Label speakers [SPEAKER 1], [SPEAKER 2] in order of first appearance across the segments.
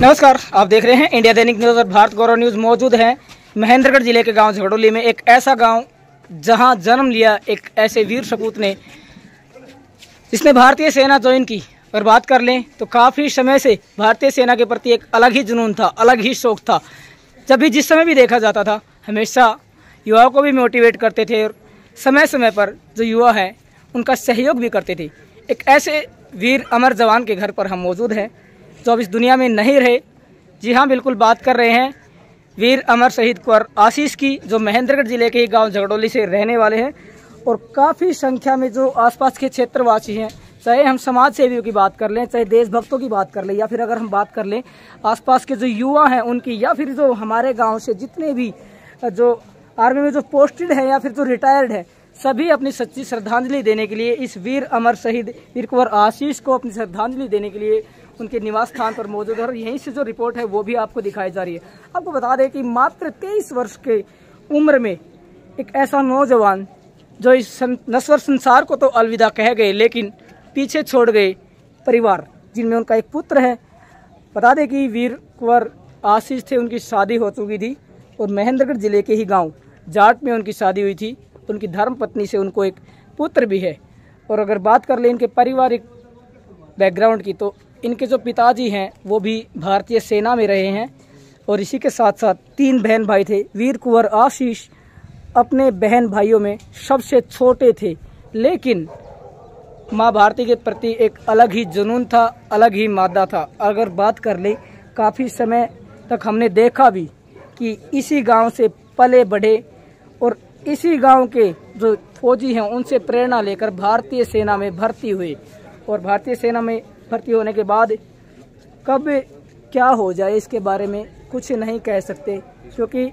[SPEAKER 1] नमस्कार, आप देख रहे हैं इंडिया दैनिक न्यूज़ और भारत गौरव न्यूज़। मौजूद हैं महेंद्रगढ़ जिले के गांव झगड़ोली में, एक ऐसा गांव जहां जन्म लिया एक ऐसे वीर सपूत ने जिसने भारतीय सेना ज्वाइन की। अगर बात कर लें तो काफ़ी समय से भारतीय सेना के प्रति एक अलग ही जुनून था, अलग ही शौक था। जब भी जिस समय भी देखा जाता था, हमेशा युवाओं को भी मोटिवेट करते थे और समय समय पर जो युवा हैं उनका सहयोग भी करते थे। एक ऐसे वीर अमर जवान के घर पर हम मौजूद हैं जो अब इस दुनिया में नहीं रहे। जी हाँ, बिल्कुल बात कर रहे हैं वीर अमर शहीद कुंवर आशीष की, जो महेंद्रगढ़ जिले के गांव झगड़ोली से रहने वाले हैं। और काफ़ी संख्या में जो आसपास के क्षेत्रवासी हैं, चाहे हम समाज सेवियों की बात कर लें, चाहे देशभक्तों की बात कर लें, या फिर अगर हम बात कर लें आसपास के जो युवा हैं उनकी, या फिर जो हमारे गाँव से जितने भी जो आर्मी में जो पोस्टेड है या फिर जो रिटायर्ड है, सभी अपनी सच्ची श्रद्धांजलि देने के लिए इस वीर अमर शहीद वीर कुंवर आशीष को अपनी श्रद्धांजलि देने के लिए उनके निवास स्थान पर मौजूद है। और यहीं से जो रिपोर्ट है वो भी आपको दिखाई जा रही है। आपको बता दें कि मात्र 23 वर्ष के उम्र में एक ऐसा नौजवान जो इस नश्वर संसार को तो अलविदा कह गए, लेकिन पीछे छोड़ गए परिवार, जिनमें उनका एक पुत्र है। बता दें कि वीर कुंवर आशीष थे, उनकी शादी हो चुकी थी और महेंद्रगढ़ जिले के ही गाँव जाट में उनकी शादी हुई थी। उनकी धर्मपत्नी से उनको एक पुत्र भी है। और अगर बात कर लें इनके पारिवारिक बैकग्राउंड की, तो इनके जो पिताजी हैं वो भी भारतीय सेना में रहे हैं। और इसी के साथ साथ 3 बहन भाई थे। वीर कुंवर आशीष अपने बहन भाइयों में सबसे छोटे थे, लेकिन माँ भारती के प्रति एक अलग ही जुनून था, अलग ही मादा था। अगर बात कर ले, काफ़ी समय तक हमने देखा भी कि इसी गांव से पले बढ़े और इसी गांव के जो फौजी हैं उनसे प्रेरणा लेकर भारतीय सेना में भर्ती हुए। और भारतीय सेना में भर्ती होने के बाद कब क्या हो जाए इसके बारे में कुछ नहीं कह सकते, क्योंकि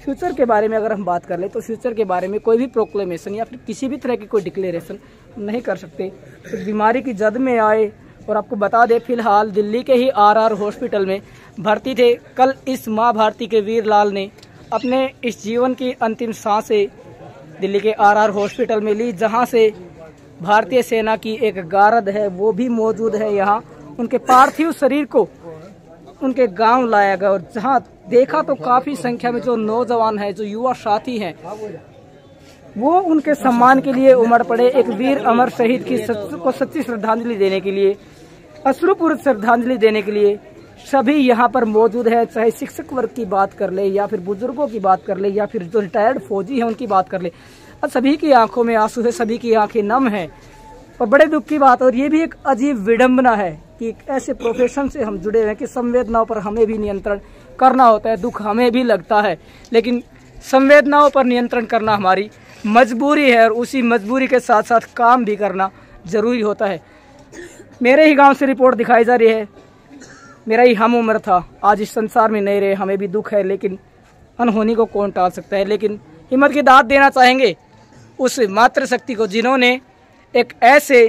[SPEAKER 1] फ्यूचर के बारे में अगर हम बात कर लें तो फ्यूचर के बारे में कोई भी प्रोक्लेमेशन या फिर किसी भी तरह की कोई डिक्लेरेशन हम नहीं कर सकते। तो बीमारी की जद में आए। और आपको बता दें, फिलहाल दिल्ली के ही RR हॉस्पिटल में भर्ती थे। कल इस माँ भारती के वीर लाल ने अपने इस जीवन की अंतिम सांसें दिल्ली के RR हॉस्पिटल में ली, जहां से भारतीय सेना की एक गारद है वो भी मौजूद है यहाँ। उनके पार्थिव शरीर को उनके गांव लाया गया और जहां देखा तो काफ़ी संख्या में जो नौजवान है, जो युवा साथी हैं, वो उनके सम्मान के लिए उमड़ पड़े। एक वीर अमर शहीद की को सच्ची श्रद्धांजलि देने के लिए, अश्रुपूर्ण श्रद्धांजलि देने के लिए सभी यहाँ पर मौजूद है। चाहे शिक्षक वर्ग की बात कर ले, या फिर बुजुर्गों की बात कर ले, या फिर जो रिटायर्ड फौजी हैं उनकी बात कर ले, और सभी की आंखों में आंसू है, सभी की आंखें नम है। और बड़े दुख की बात, और ये भी एक अजीब विडंबना है कि ऐसे प्रोफेशन से हम जुड़े हैं कि संवेदनाओं पर हमें भी नियंत्रण करना होता है। दुख हमें भी लगता है, लेकिन संवेदनाओं पर नियंत्रण करना हमारी मजबूरी है और उसी मजबूरी के साथ साथ काम भी करना जरूरी होता है। मेरे ही गाँव से रिपोर्ट दिखाई जा रही है। मेरा ही हम उम्र था, आज इस संसार में नहीं रहे, हमें भी दुख है, लेकिन अनहोनी को कौन टाल सकता है। लेकिन हिम्मत की दाद देना चाहेंगे उस मातृशक्ति को जिन्होंने एक ऐसे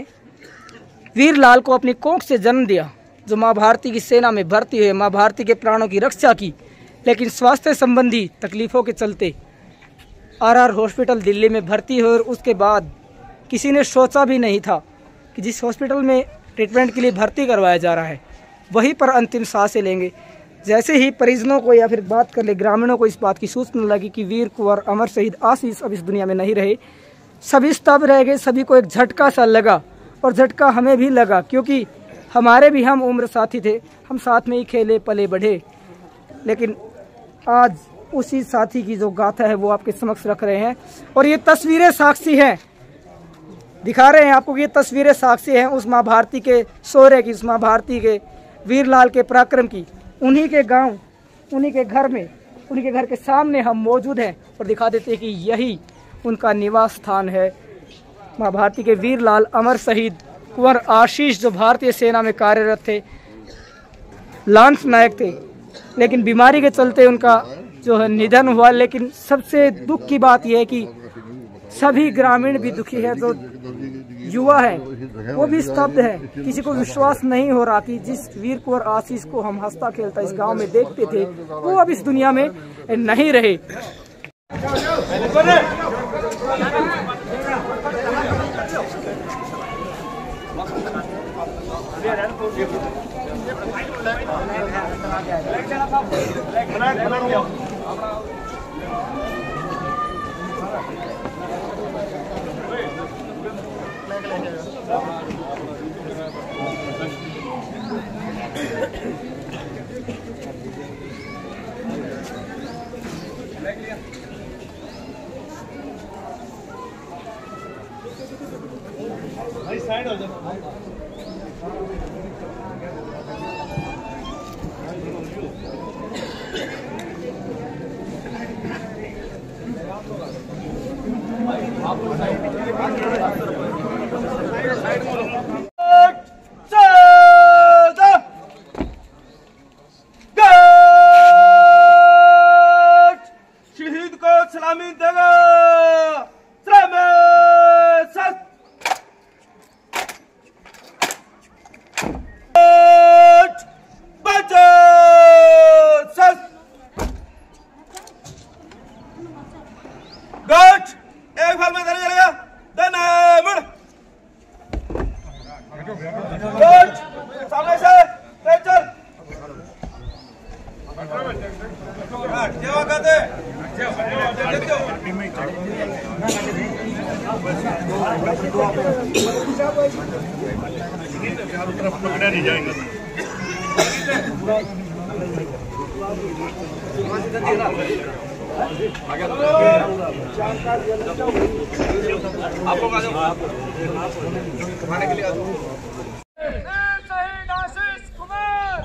[SPEAKER 1] वीर लाल को अपनी कोख से जन्म दिया, जो माँ भारती की सेना में भर्ती हुए, माँ भारती के प्राणों की रक्षा की, लेकिन स्वास्थ्य संबंधी तकलीफों के चलते RR हॉस्पिटल दिल्ली में भर्ती हुए। और उसके बाद किसी ने सोचा भी नहीं था कि जिस हॉस्पिटल में ट्रीटमेंट के लिए भर्ती करवाया जा रहा है वहीं पर अंतिम सांसें लेंगे। जैसे ही परिजनों को या फिर बात कर ले ग्रामीणों को इस बात की सूचना लगी कि वीर कुंवर अमर शहीद आशीष अब इस दुनिया में नहीं रहे, सभी स्तब्ध रह गए। सभी को एक झटका सा लगा, और झटका हमें भी लगा, क्योंकि हमारे भी हम उम्र साथी थे, हम साथ में ही खेले पले बढ़े। लेकिन आज उसी साथी की जो गाथा है वो आपके समक्ष रख रहे हैं। और ये तस्वीरें साक्षी हैं, दिखा रहे हैं आपको कि ये तस्वीरें साक्षी हैं उस माँ भारती के शौर्य की, उस माँ भारती के वीर लाल के पराक्रम की। उन्हीं के गांव, उन्हीं के घर में, उन्हीं के घर के सामने हम मौजूद हैं और दिखा देते हैं कि यही उनका निवास स्थान है। माँ भारती के वीर लाल अमर शहीद कुंवर आशीष जो भारतीय सेना में कार्यरत थे, लांस नायक थे, लेकिन बीमारी के चलते उनका जो है निधन हुआ। लेकिन सबसे दुख की बात यह है कि सभी ग्रामीण भी दुखी है, जो युवा है वो भी स्तब्ध है। किसी को विश्वास नहीं हो रहा कि जिस वीर कुंवर आशीष को हम हंसता खेलता इस गांव में देखते थे वो अब इस दुनिया में नहीं रहे।
[SPEAKER 2] साइड हो जाओ। शहीद को सलामी देगा। एक फाल में चले चलेगा सामने से चल कहते नहीं जाएंगे। आप लोग आ जाओ खाने के लिए आ जाओ। शहीद आशीष कुमार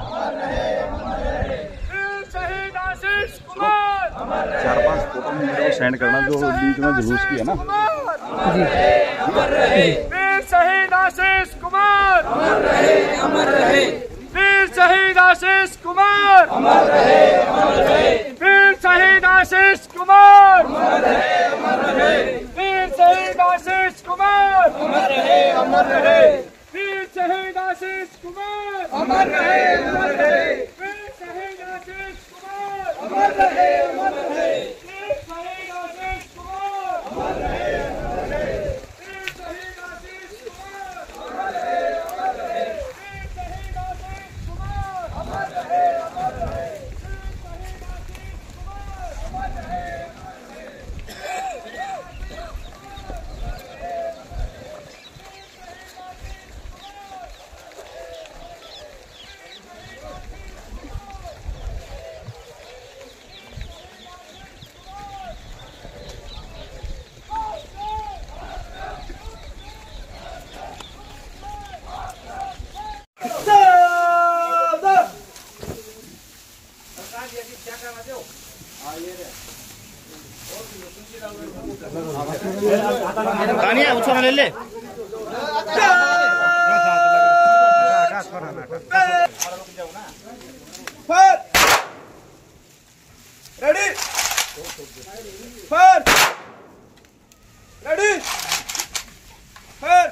[SPEAKER 2] शहीद आशीष कुमार 4-5 फोटो मुझे सेंड करना जो बीच में जुलूस की है ना वीर शहीद आशीष कुमार अमर रहे वीर शहीद आशीष कुमार अमर रहे वीर शहीद आशीष कुमार अमर रहे वीर शहीद आशीष कुमार अमर रहे वीर शहीद आशीष कुमार अमर रहे वीर शहीद आशीष कुमार अमर रहे वीर शहीद आशीष कुमार अमर रहे वीर शहीद आशीष कुमार अमर रहे वीर शहीद आशीष कुमार अमर रहे तानिया उछाल ले ले रेडी फायर रेडी फायर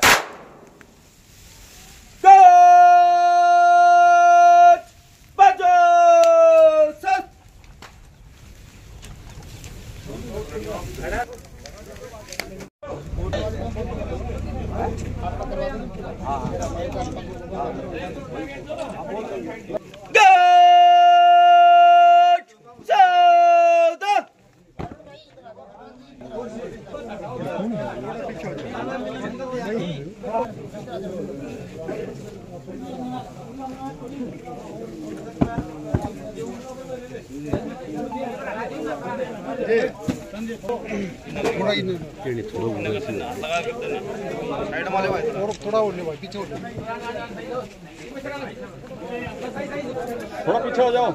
[SPEAKER 2] थोड़ा उड़ने भाई पीछे थोड़ा पीछे हो जाओ।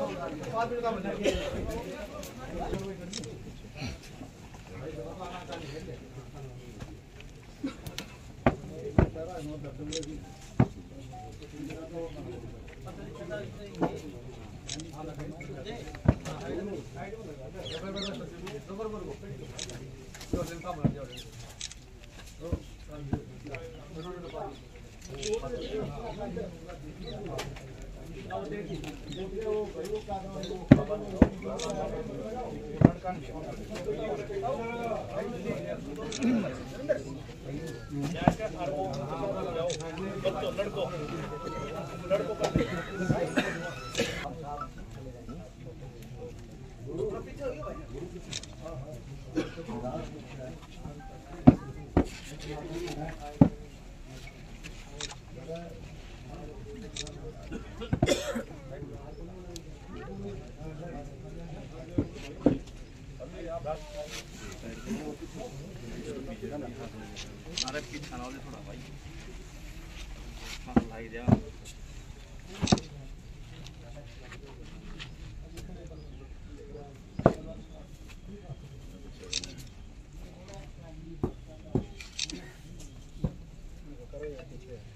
[SPEAKER 2] लड़को अरे पीछे ना दे थोड़ा भाई लाइक जा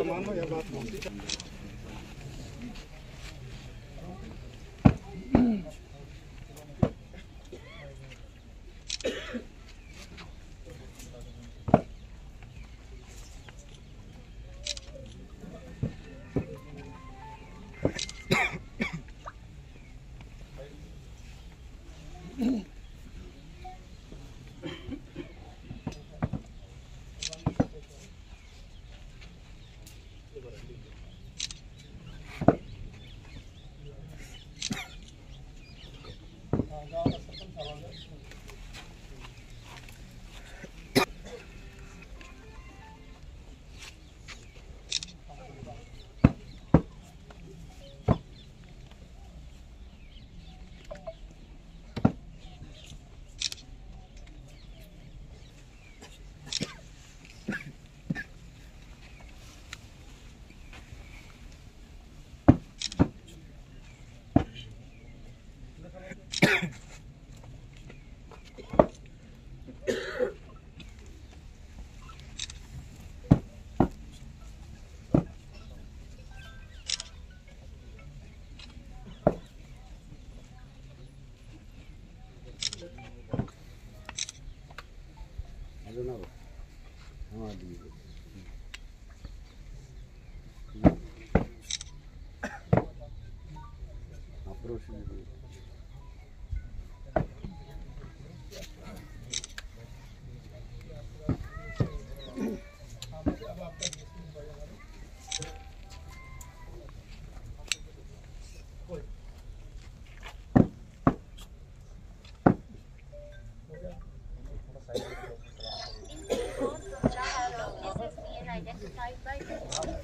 [SPEAKER 2] मानो या बात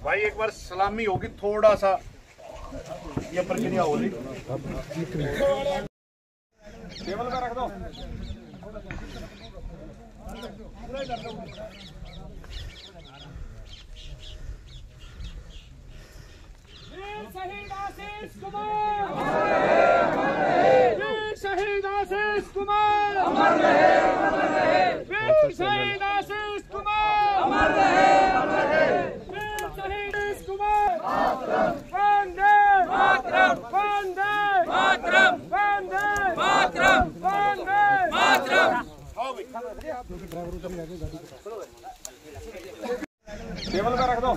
[SPEAKER 2] भाई एक बार सलामी होगी, थोड़ा सा ये प्रक्रिया होगी। टेबल पे रख दो।
[SPEAKER 1] शहीद आशीष कुमार, शहीद आशीष कुमार, अमर रहे, अमर रहे। शहीद आशीष कुमार, अमर रहे, अमर रहे। शहीद कुमार, वंदे मातरम, वंदे मातरम, वंदे मातरम, वंदे मातरम।
[SPEAKER 2] टेबल पे रख दो।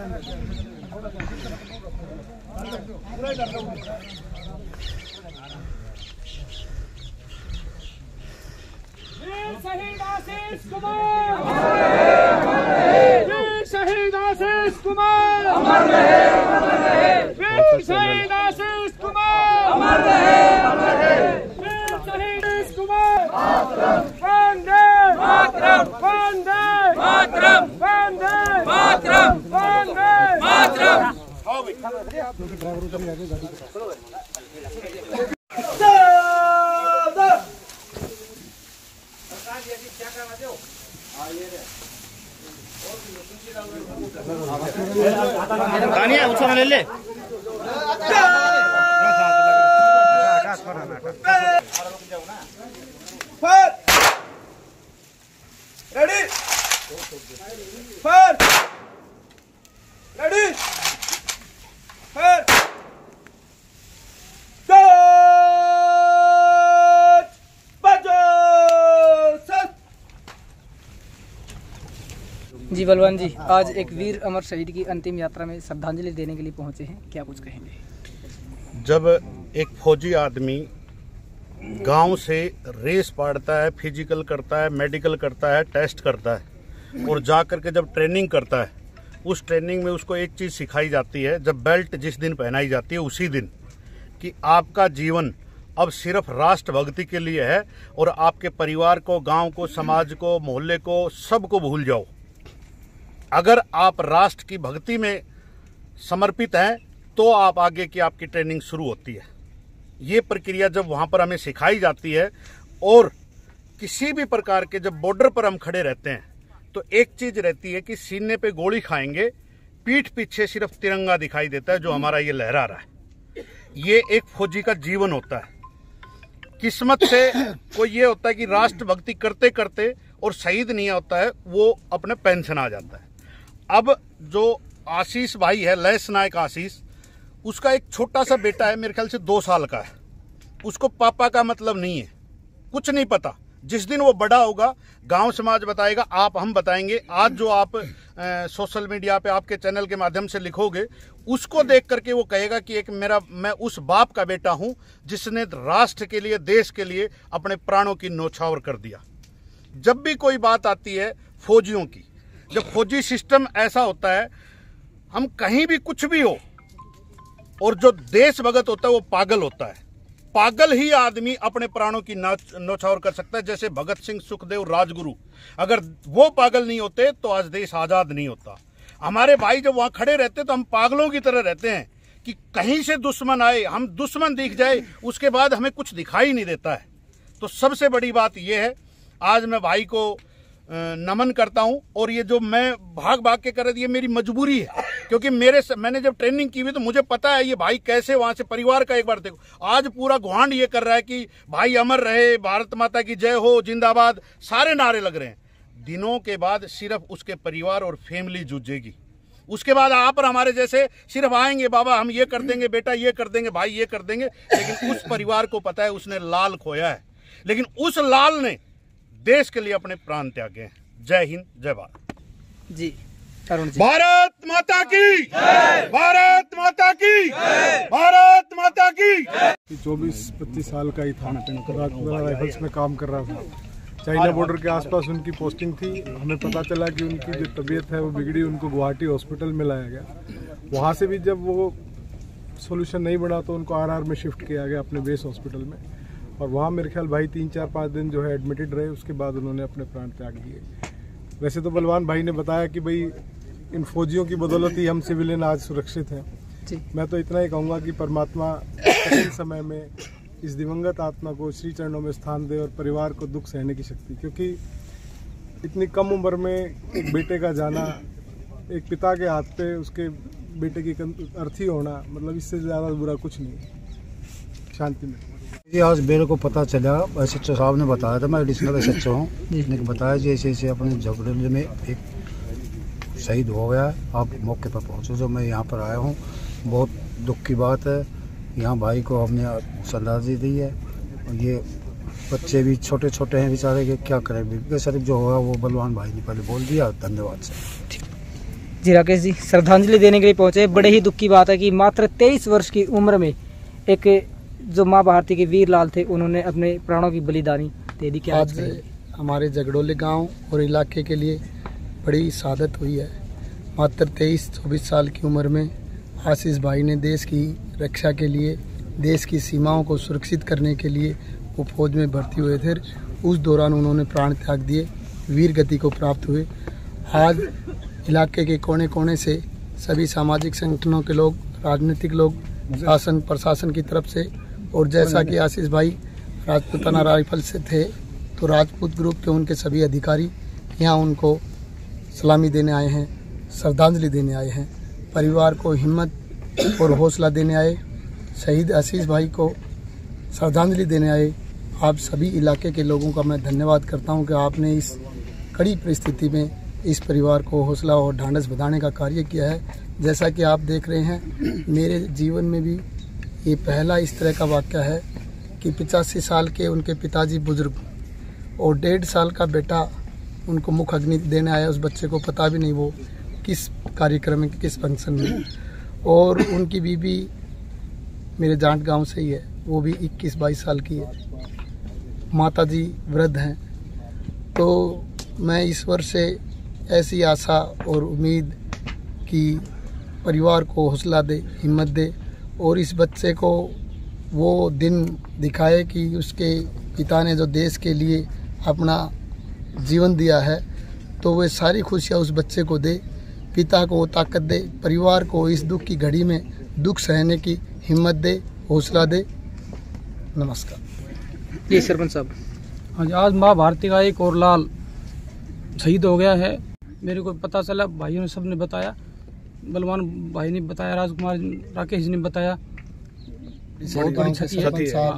[SPEAKER 1] शहीद आशीष कुमार, शहीद आशीष कुमार, अमर रहे, अमर रहे। शहीद आशीष कुमार, अमर रहे, अमर रहे। शहीद कुमार, वंदे मातरम, वंदे मातरम, वंदे मातरम, वंदे मातरम।
[SPEAKER 2] तानिया उछाल ले ले।
[SPEAKER 3] रेडी फायर, रेडी फायर,
[SPEAKER 1] जी बलवान जी, आज एक वीर अमर शहीद की अंतिम यात्रा में श्रद्धांजलि देने के लिए पहुंचे हैं, क्या कुछ कहेंगे?
[SPEAKER 4] जब एक फौजी आदमी गांव से रेस पाड़ता है, फिजिकल करता है, मेडिकल करता है, टेस्ट करता है और जा करके जब ट्रेनिंग करता है उस ट्रेनिंग में उसको एक चीज़ सिखाई जाती है, जब बेल्ट जिस दिन पहनाई जाती है उसी दिन, कि आपका जीवन अब सिर्फ राष्ट्रभक्ति के लिए है और आपके परिवार को, गांव को, समाज को, मोहल्ले को, सबको भूल जाओ। अगर आप राष्ट्र की भक्ति में समर्पित हैं तो आप आगे की आपकी ट्रेनिंग शुरू होती है। ये प्रक्रिया जब वहाँ पर हमें सिखाई जाती है, और किसी भी प्रकार के जब बॉर्डर पर हम खड़े रहते हैं तो एक चीज रहती है कि सीने पे गोली खाएंगे, पीठ पीछे सिर्फ तिरंगा दिखाई देता है जो हमारा ये लहरा रहा है। ये एक फौजी का जीवन होता है। किस्मत से कोई ये होता है कि राष्ट्रभक्ति करते करते और शहीद नहीं होता है, वो अपने पेंशन आ जाता है। अब जो आशीष भाई है, लयस नायक आशीष, उसका एक छोटा सा बेटा है, मेरे ख्याल से 2 साल का है। उसको पापा का मतलब नहीं है, कुछ नहीं पता। जिस दिन वो बड़ा होगा गांव समाज बताएगा, हम बताएंगे। आज जो आप सोशल मीडिया पे आपके चैनल के माध्यम से लिखोगे, उसको देख करके वो कहेगा कि मैं उस बाप का बेटा हूं जिसने राष्ट्र के लिए, देश के लिए अपने प्राणों की न्योछावर कर दिया। जब भी कोई बात आती है फौजियों की, जब फौजी सिस्टम ऐसा होता है, हम कहीं भी कुछ भी हो, और जो देशभगत होता है वो पागल होता है। पागल ही आदमी अपने प्राणों की न्योछावर कर सकता है, जैसे भगत सिंह, सुखदेव, राजगुरु। अगर वो पागल नहीं होते तो आज देश आजाद नहीं होता। हमारे भाई जब वहां खड़े रहते तो हम पागलों की तरह रहते हैं कि कहीं से दुश्मन आए, हम दुश्मन दिख जाए, उसके बाद हमें कुछ दिखाई नहीं देता है। तो सबसे बड़ी बात यह है, आज मैं भाई को नमन करता हूं। और ये जो मैं भाग भाग के कर रहा, ये मेरी मजबूरी है, क्योंकि मैंने जब ट्रेनिंग की हुई तो मुझे पता है ये भाई कैसे वहां से परिवार का, एक बार देखो, आज पूरा गुहांड ये कर रहा है कि भाई अमर रहे, भारत माता की जय हो, जिंदाबाद, सारे नारे लग रहे हैं। दिनों के बाद सिर्फ उसके परिवार और फैमिली जूझेगी। उसके बाद आप और हमारे जैसे सिर्फ आएंगे, बाबा हम ये कर देंगे, बेटा ये कर देंगे, भाई ये कर देंगे, लेकिन उस परिवार को पता है उसने लाल खोया है, लेकिन उस लाल ने देश के लिए अपने प्राण त्यागे हैं। जय हिंद, जय भारत।
[SPEAKER 1] जी अरुण जी।
[SPEAKER 4] भारत माता की, भारत माता की, भारत माता की।
[SPEAKER 5] 24-25 साल का ही था, राजपुरा राइफल्स में काम कर रहा था। चाइना बॉर्डर के आसपास उनकी पोस्टिंग थी। हमें पता चला कि उनकी जो तबीयत है वो बिगड़ी, उनको गुवाहाटी हॉस्पिटल में लाया गया। वहाँ से भी जब वो सोल्यूशन नहीं बना तो उनको RR में शिफ्ट किया गया, अपने बेस हॉस्पिटल में। और वहाँ मेरे ख्याल भाई 3-4-5 दिन जो है एडमिटेड रहे, उसके बाद उन्होंने अपने प्राण त्याग दिए। वैसे तो बलवान भाई ने बताया कि भाई इन फौजियों की बदौलत ही हम सिविलियन आज सुरक्षित हैं। मैं तो इतना ही कहूँगा कि परमात्मा कठिन समय में इस दिवंगत आत्मा को श्री चरणों में स्थान दे और परिवार को दुख सहने की शक्ति, क्योंकि इतनी कम उम्र में एक बेटे का जाना, एक पिता के हाथ पे उसके बेटे की अर्थी होना, मतलब इससे ज़्यादा बुरा कुछ नहीं। शांति में
[SPEAKER 6] जी आज मेरे को पता चला, SHO साहब ने बताया था, मैं एडिशनल SHO हूँ, जिसने बताया जी ऐसे अपने झगड़े में एक शहीद हो गया है, आप मौके पर पहुँचो। जो मैं यहाँ पर आया हूँ, बहुत दुख की बात है। यहाँ भाई को हमने श्रद्धांजलि दी है, और ये बच्चे भी छोटे छोटे हैं बेचारे के, क्या करें। सिर्फ जो होगा वो बलवान भाई ने पहले बोल दिया। धन्यवाद सर।
[SPEAKER 1] जी राकेश जी, श्रद्धांजलि देने के लिए पहुँचे। बड़े ही दुख की बात है कि मात्र 23 वर्ष की उम्र में एक जो माँ भारती के वीर लाल थे, उन्होंने अपने प्राणों की बलिदानी दे दी। क्या
[SPEAKER 7] आज हमारे जगडोले गांव और इलाके के लिए बड़ी शहादत हुई है। मात्र 23-24 साल की उम्र में आशीष भाई ने देश की रक्षा के लिए, देश की सीमाओं को सुरक्षित करने के लिए वो फौज में भर्ती हुए थे। उस दौरान उन्होंने प्राण त्याग दिए, वीर गति को प्राप्त हुए। आज इलाके के कोने कोने से सभी सामाजिक संगठनों के लोग, राजनीतिक लोग, शासन प्रशासन की तरफ से, और जैसा कि आशीष भाई राजपूताना राइफल से थे तो राजपूत ग्रुप के उनके सभी अधिकारी यहाँ उनको सलामी देने आए हैं, श्रद्धांजलि देने आए हैं, परिवार को हिम्मत और हौसला देने आए, शहीद आशीष भाई को श्रद्धांजलि देने आए। आप सभी इलाके के लोगों का मैं धन्यवाद करता हूं कि आपने इस कड़ी परिस्थिति में इस परिवार को हौसला और ढांढस बढ़ाने का कार्य किया है। जैसा कि आप देख रहे हैं, मेरे जीवन में भी ये पहला इस तरह का वाक़या है कि 85 साल के उनके पिताजी बुजुर्ग और 1.5 साल का बेटा उनको मुख अग्नि देने आया। उस बच्चे को पता भी नहीं वो किस कार्यक्रम में, किस फंक्शन में। और उनकी बीबी मेरे जाट गांव से ही है, वो भी 21-22 साल की है। माता जी वृद्ध हैं। तो मैं ईश्वर से ऐसी आशा और उम्मीद कि परिवार को हौसला दे, हिम्मत दे और इस बच्चे को वो दिन दिखाए कि उसके पिता ने जो देश के लिए अपना जीवन दिया है, तो वे सारी खुशियाँ उस बच्चे को दे, पिता को वो ताकत दे, परिवार को इस दुख की घड़ी में दुख सहने की हिम्मत दे, हौसला दे। नमस्कार।
[SPEAKER 1] जी सरपंच साहब।
[SPEAKER 8] आज माँ भारती का एक और लाल शहीद हो गया है। मेरे को पता चला, भाइयों ने सब ने बताया, बलवान भाई ने बताया, राजकुमार राकेश ने बताया, बहुत बड़ी क्षति है।